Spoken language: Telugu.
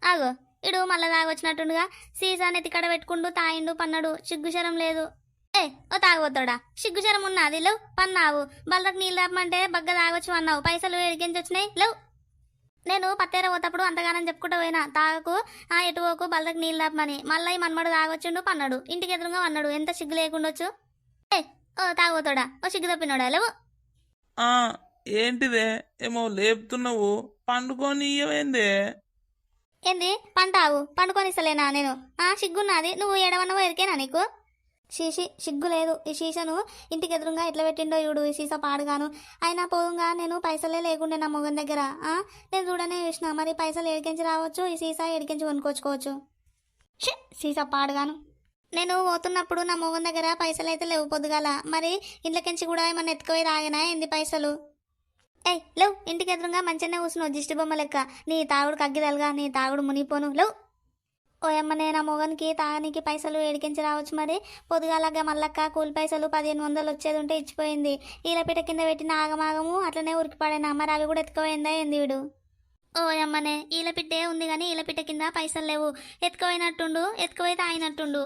ఆగో ఇడు మళ్ళా తాగొచ్చినట్టుండగా సీసా నెత్తికడ పెట్టుకుంటూ తాయిండు పన్నాడు. సిగ్గుశరం లేదు. ఏ ఓ తాగబోతాడా, సిగ్గుశరం ఉన్నది లేవు పన్నావు. బల్లకి నీళ్ళు తాపమంటే బగ్గ తాగొచ్చు అన్నావు, పైసలు ఎడికించి వచ్చినాయి లేవు. నేను పత్తేర పోతప్పుడు అంతగానం చెప్పుకుంటూ పోయినా తాగకు ఎటు పోకు బల్లకి నీళ్ళు తాపమని. మళ్ళీ ఈ మన్మడు తాగొచ్చుండు పన్నాడు, ఇంటికి ఎదురుగా అన్నాడు. ఎంత సిగ్గు లేకుండొచ్చు. ఏ ఓ తాగబోతాడా, ఓ సిగ్గు తప్పినోడా లేవు. ఏంటిదే ఏమో లేపుతున్నావు, పండుకొని ఇయ్యవేందే? ఏంది పంటావు, పండుకొనిస్తలేనా నేను? సిగ్గున్నది, నువ్వు ఏడవన్నవో ఎరికేనా నీకు? షీషి సిగ్గు లేదు. ఈ సీసను ఇంటికి ఎదురుగా ఎట్లా పెట్టిండో చూడు, ఈ సీసా పాడుగాను. అయినా పోగా నేను పైసలే లేకుండే నా మొగన్ దగ్గర. నేను చూడనే చూసిన, మరి పైసలు ఎడికించి రావచ్చు, ఈ సీసా ఎడికించి కొనుక్కొచ్చుకోవచ్చు. సీసా పాడుగాను. నేను పోతున్నప్పుడు నా మొగన్ దగ్గర పైసలు అయితే లేవు పొద్దుగాల, మరి ఇంట్లోకించి కూడా ఏమన్నా ఎత్తుకుపోయి రాగినా ఏంది పైసలు? ఏయ్ లేవు, ఇంటికి ఎదురుగా మంచిగానే కూర్చున్నావు దిష్టి బొమ్మ లెక్క. నీ తాగుడు కగ్గిదలుగా, నీ తాగుడు మునిపోను లేవు. ఓయమ్మనే నా మొగనికి తాగనికి పైసలు ఏడికించి రావచ్చు, మరి పొద్దుగాలగా మల్లక్క కూలి పైసలు 1500 వచ్చేది ఉంటే ఇచ్చిపోయింది. ఈలపీట కింద పెట్టిన ఆగమాగము అట్లనే ఉరికి పడేనా, మరి అవి కూడా ఎత్తుకుపోయిందా ఏంది వీడు? ఓయమ్మనే ఈలపిట్టే ఉంది కానీ ఈలపిట్ట కింద పైసలు లేవు. ఎత్తుకుపోయినట్టుండు, ఎత్తుకుపోయి తాగినట్టుండు.